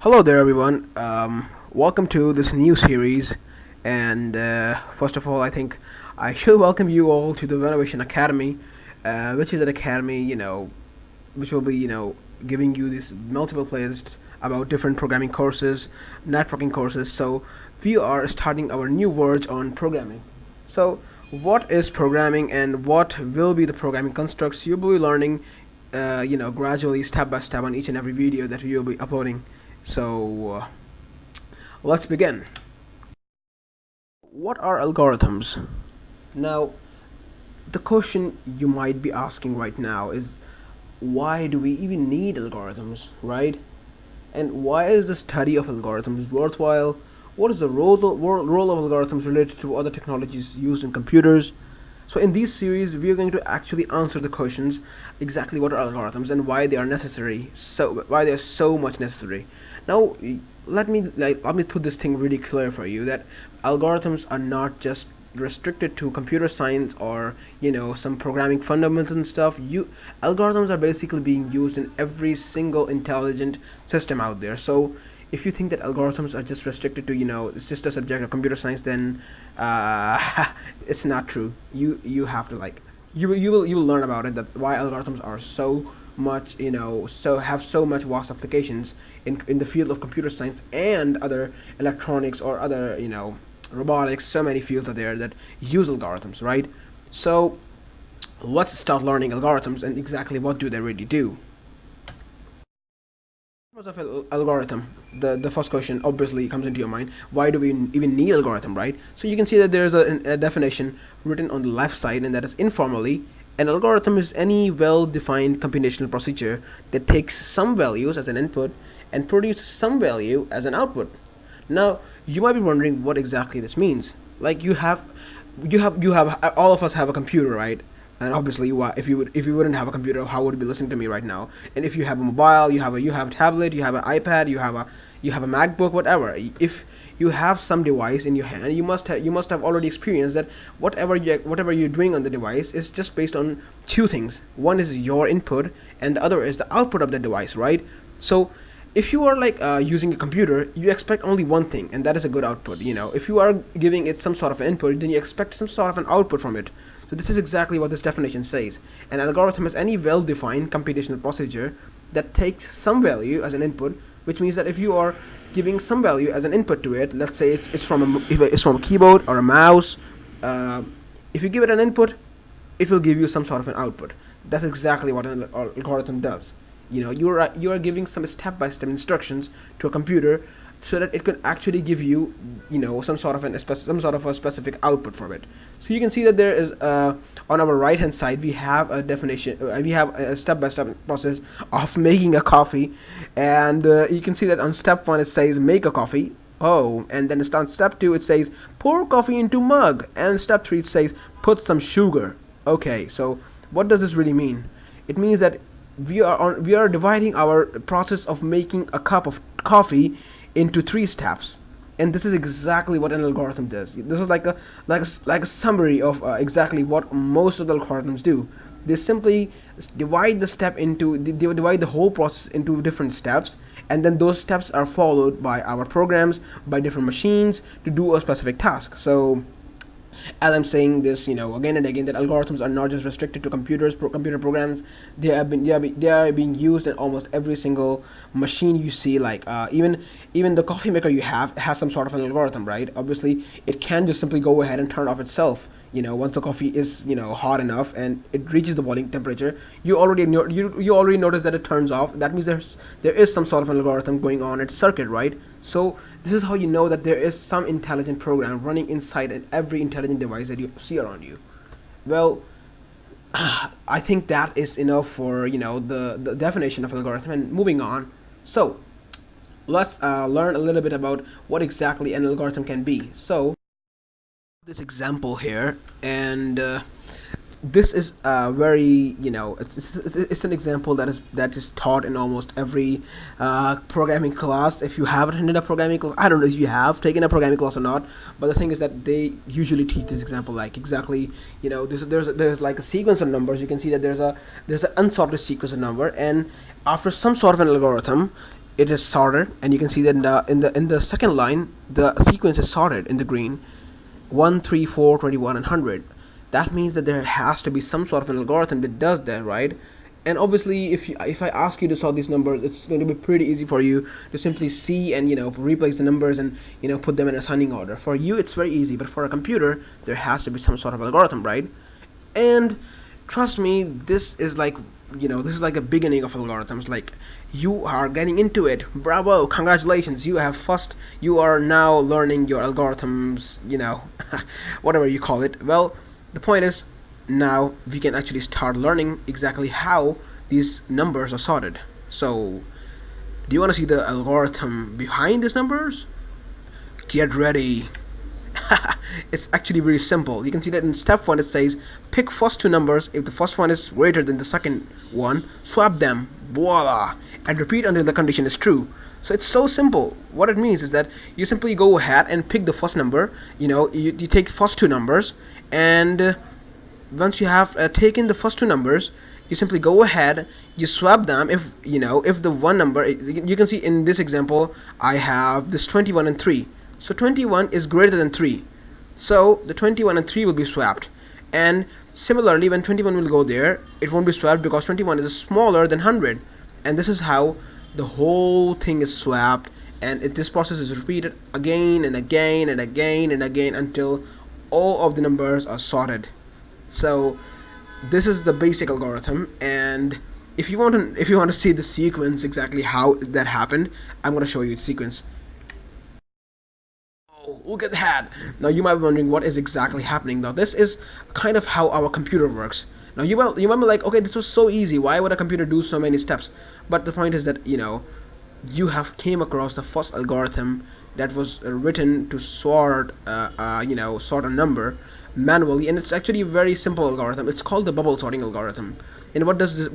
Hello there, everyone. Welcome to this new series. And first of all, I think I should welcome you all to the Wennovation Academy, which is an academy, which will be, giving you these multiple playlists about different programming courses, networking courses. So we are starting our new verge on programming. So what is programming and what will be the programming constructs you'll be learning, gradually, step by step on each and every video that we will be uploading. So let's begin. What are algorithms? Now, the question you might be asking right now is, why do we even need algorithms, right? And why is the study of algorithms worthwhile? What is the role of algorithms related to other technologies used in computers? So in this series, we are going to actually answer the questions exactly what are algorithms and why they are necessary. So why they are so much necessary. Now, let me put this thing really clear for you that algorithms are not just restricted to computer science or some programming fundamentals and stuff. You Algorithms are basically being used in every single intelligent system out there. So if you think that algorithms are just restricted to it's just a subject of computer science, then it's not true. You have to you will learn about it, that why algorithms are so much so have so much vast applications in the field of computer science and other electronics or other robotics. So many fields are there that use algorithms, right? So let's start learning algorithms and exactly what do they really do. Of algorithm, the first question obviously comes into your mind: why do we even need algorithm, right? So you can see that there's a definition written on the left side, and that is informally: an algorithm is any well-defined computational procedure that takes some values as an input and produces some value as an output. Now you might be wondering what exactly this means. Like you have all of us have a computer, right? And obviously, if you wouldn't have a computer, how would you be listening to me right now? And if you have a mobile, you have a tablet, you have an iPad, you have a MacBook, whatever. If you have some device in your hand, you must have already experienced that whatever you're doing on the device is just based on two things. One is your input, and the other is the output of the device, right? So if you are using a computer, you expect only one thing, and that is a good output. If you are giving it some sort of an input, then you expect some sort of an output from it. So this is exactly what this definition says. An algorithm is any well-defined computational procedure that takes some value as an input, which means that if you are giving some value as an input to it, let's say it's from a keyboard or a mouse, uh, if you give it an input, it will give you some sort of an output. That's exactly what an algorithm does. You are giving some step-by-step instructions to a computer so that it could actually give you some sort of a specific output from it. So you can see that there is on our right hand side we have a definition, we have a step-by-step process of making a coffee. And you can see that on step 1 it says make a coffee. Oh, and then on step 2 it says pour coffee into mug, and step 3 it says put some sugar. Okay, so what does this really mean? It means that we are dividing our process of making a cup of coffee into 3 steps, and this is exactly what an algorithm does. This is like a summary of exactly what most of the algorithms do. They simply divide the whole process into different steps, and then those steps are followed by our programs, by different machines, to do a specific task. So as I'm saying this, again and again, that algorithms are not just restricted to computer programs. They are being used in almost every single machine you see. Even the coffee maker you have has some sort of an algorithm, right? Obviously, it can just simply go ahead and turn off itself. Once the coffee is hot enough and it reaches the boiling temperature, you already notice that it turns off. That means there is some sort of an algorithm going on its circuit, right? So this is how you know that there is some intelligent program running inside every intelligent device that you see around you. Well, I think that is enough for the definition of algorithm. And moving on, so let's learn a little bit about what exactly an algorithm can be. So this example here, and this is very it's an example that is taught in almost every programming class. If you haven't attended a programming class, I don't know if you have taken a programming class or not, but the thing is that they usually teach this example like exactly. There's like a sequence of numbers. You can see that there's an unsorted sequence of number, and after some sort of an algorithm, it is sorted, and you can see that in the second line the sequence is sorted in the green, 1, 3, 4, 21, and 100. That means that there has to be some sort of an algorithm that does that, right? And obviously, if I ask you to solve these numbers, it's going to be pretty easy for you to simply see and replace the numbers and put them in ascending order. For you, it's very easy, but for a computer, there has to be some sort of algorithm, right? And trust me, this is like the beginning of algorithms. Like, you are getting into it. Bravo, congratulations, you are now learning your algorithms, whatever you call it. Well, the point is, now we can actually start learning exactly how these numbers are sorted. So, do you want to see the algorithm behind these numbers? Get ready. It's actually very simple. You can see that in step 1 it says pick first two numbers. If the first one is greater than the second one, swap them. Voila! And repeat until the condition is true. So it's so simple. What it means is that you simply go ahead and pick the first number. You take first two numbers, and once you have taken the first two numbers, you simply go ahead, you swap them. If the one number, you can see in this example I have this 21 and 3. So 21 is greater than 3. So the 21 and 3 will be swapped. And similarly, when 21 will go there, it won't be swapped because 21 is smaller than 100. And this is how the whole thing is swapped. And this process is repeated again and again and again and again until all of the numbers are sorted. So this is the basic algorithm. And if you want to see the sequence exactly how that happened, I'm going to show you the sequence. Look at that. Now you might be wondering what is exactly happening. Now this is kind of how our computer works. Now you might be like, okay, this was so easy. Why would a computer do so many steps? But the point is that you have came across the first algorithm that was written to sort sort a number manually, and it's actually a very simple algorithm. It's called the bubble sorting algorithm. And what this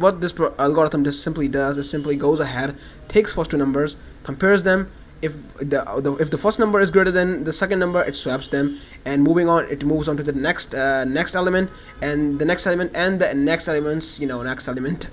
algorithm just simply does is simply goes ahead, takes first two numbers, compares them. If the first number is greater than the second number, it swaps them, and it moves on to the next element, and the next element, and the next elements. Next element.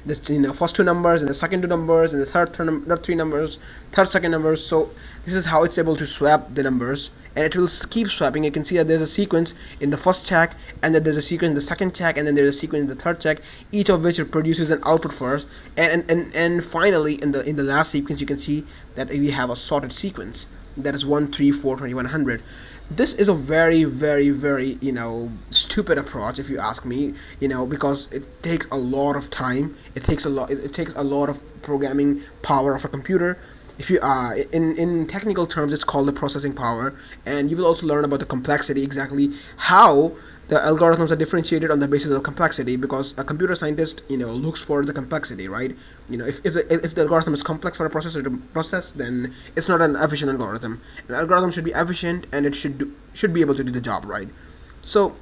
The first two numbers, and the second two numbers, and the third three numbers, third second numbers. So this is how it's able to swap the numbers, and it will keep swapping. You can see that there's a sequence in the first check, and then there's a sequence in the second check, and then there's a sequence in the third check, each of which produces an output first, and finally in the last sequence you can see that we have a sorted sequence that is 1, 3, 4, 21, 100. This is a very, very, very stupid approach, if you ask me, because it takes a lot of time. It takes a lot of programming power of a computer. If you in technical terms, it's called the processing power, and you will also learn about the complexity, exactly how the algorithms are differentiated on the basis of complexity, because a computer scientist looks for the complexity, right? If the algorithm is complex for a processor to process, then it's not an efficient algorithm. An algorithm should be efficient, and it should be able to do the job, right? So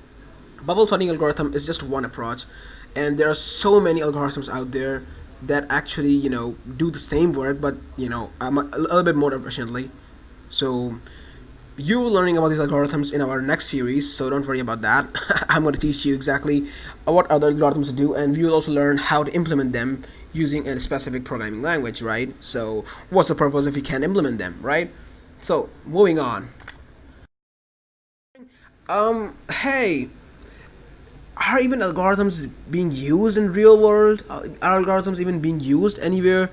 bubble sorting algorithm is just one approach, and there are so many algorithms out there that actually do the same work, but a little bit more efficiently. So you're learning about these algorithms in our next series, so don't worry about that. I'm going to teach you exactly what other algorithms do, and we will also learn how to implement them using a specific programming language, right? So what's the purpose if you can't implement them, right? So moving on. Hey, are even algorithms being used in real world? Are algorithms even being used anywhere?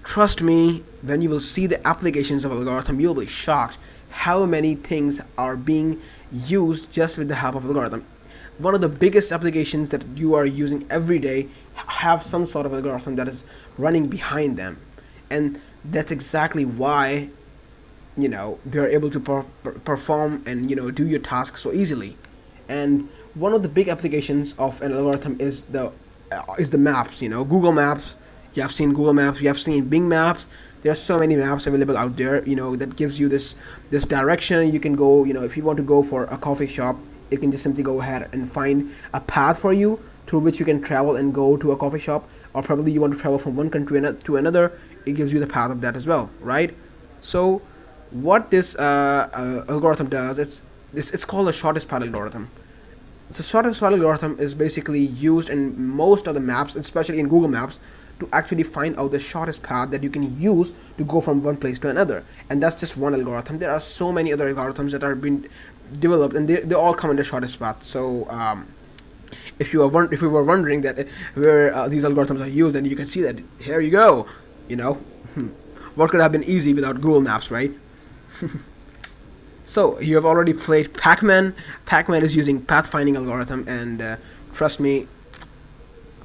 Trust me, when you will see the applications of algorithm, you'll be shocked how many things are being used just with the help of algorithm. One of the biggest applications that you are using every day have some sort of algorithm that is running behind them, and that's exactly why they're able to perform and do your task so easily. And one of the big applications of an algorithm is the maps. Google Maps. You have seen Google Maps. You have seen Bing Maps. There are so many maps available out there. That gives you this direction. You can go. If you want to go for a coffee shop, you can just simply go ahead and find a path for you through which you can travel and go to a coffee shop. Or probably you want to travel from one country to another. It gives you the path of that as well, right? So what this algorithm does, it's called the shortest path algorithm. The shortest path algorithm is basically used in most of the maps, especially in Google Maps, to actually find out the shortest path that you can use to go from one place to another. And that's just one algorithm. There are so many other algorithms that are being developed, and they all come in the shortest path. So if you were wondering that where these algorithms are used, then you can see that here you go. You know, what could have been easy without Google Maps, right? So you have already played Pac-Man. Pac-Man is using pathfinding algorithm, and trust me,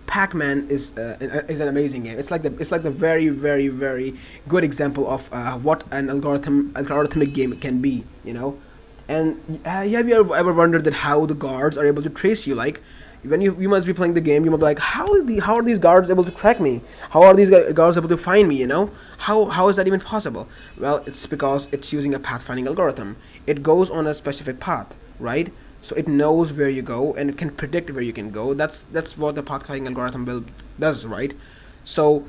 Pac-Man is an amazing game. It's like the very very very good example of what an algorithmic game can be. You know, and have you ever wondered that how the guards are able to trace you? Like when you must be playing the game, you must be like, how are these guards able to track me? How are these guards able to find me? You know, how is that even possible? Well, it's because it's using a pathfinding algorithm. It goes on a specific path, right? So it knows where you go and it can predict where you can go. That's what the pathfinding algorithm does, right? So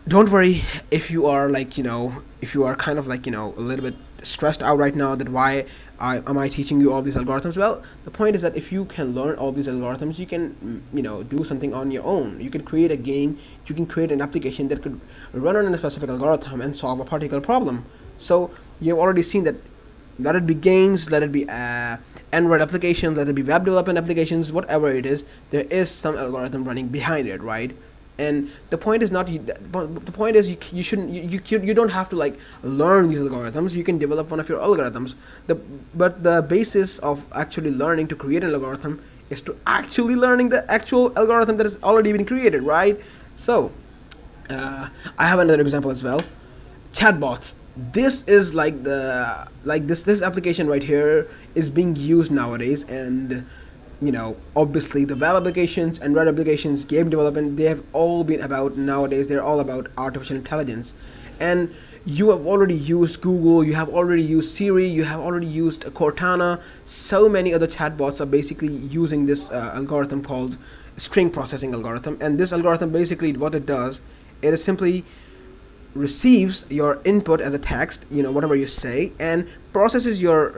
don't worry if you are like, if you are kind of like, a little bit stressed out right now that why am I teaching you all these algorithms. Well, the point is that if you can learn all these algorithms, you can do something on your own. You can create a game, you can create an application that could run on a specific algorithm and solve a particular problem. So you've already seen that, let it be games, let it be Android applications, let it be web development applications, whatever it is, there is some algorithm running behind it, right? And the point is not, the point is you shouldn't, you don't have to like learn these algorithms. You can develop one of your algorithms. But the basis of actually learning to create an algorithm is to actually learning the actual algorithm that has already been created, right? So I have another example as well. Chatbots. This is like this application right here is being used nowadays, and obviously the web applications, Android applications, game development, they have all been about, nowadays they're all about artificial intelligence. And you have already used Google, you have already used Siri, you have already used Cortana. So many other chatbots are basically using this algorithm called string processing algorithm. And this algorithm, basically what it does, it is simply receives your input as a text, whatever you say, and processes your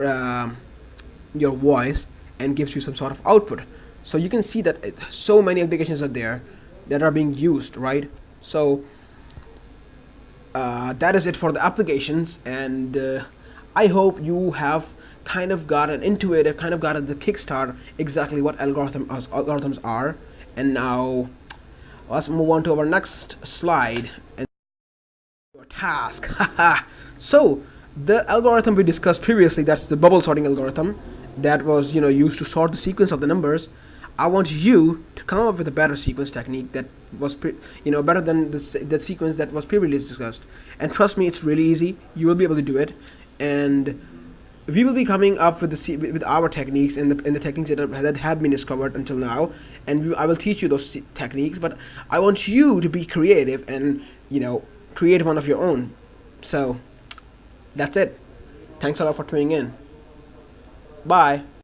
voice and gives you some sort of output. So you can see that so many applications are there that are being used, right? So that is it for the applications, and I hope you have kind of gotten into it, kind of gotten the kickstart exactly what algorithms are. And now let's move on to our next slide and your task. So the algorithm we discussed previously, that's the bubble sorting algorithm that was used to sort the sequence of the numbers. I want you to come up with a better sequence technique that was better than the sequence that was previously discussed. And trust me, it's really easy. You will be able to do it, and we will be coming up with with our techniques and the techniques that have been discovered until now, and I will teach you those techniques. But I want you to be creative and create one of your own. So that's it. Thanks a lot for tuning in. Bye.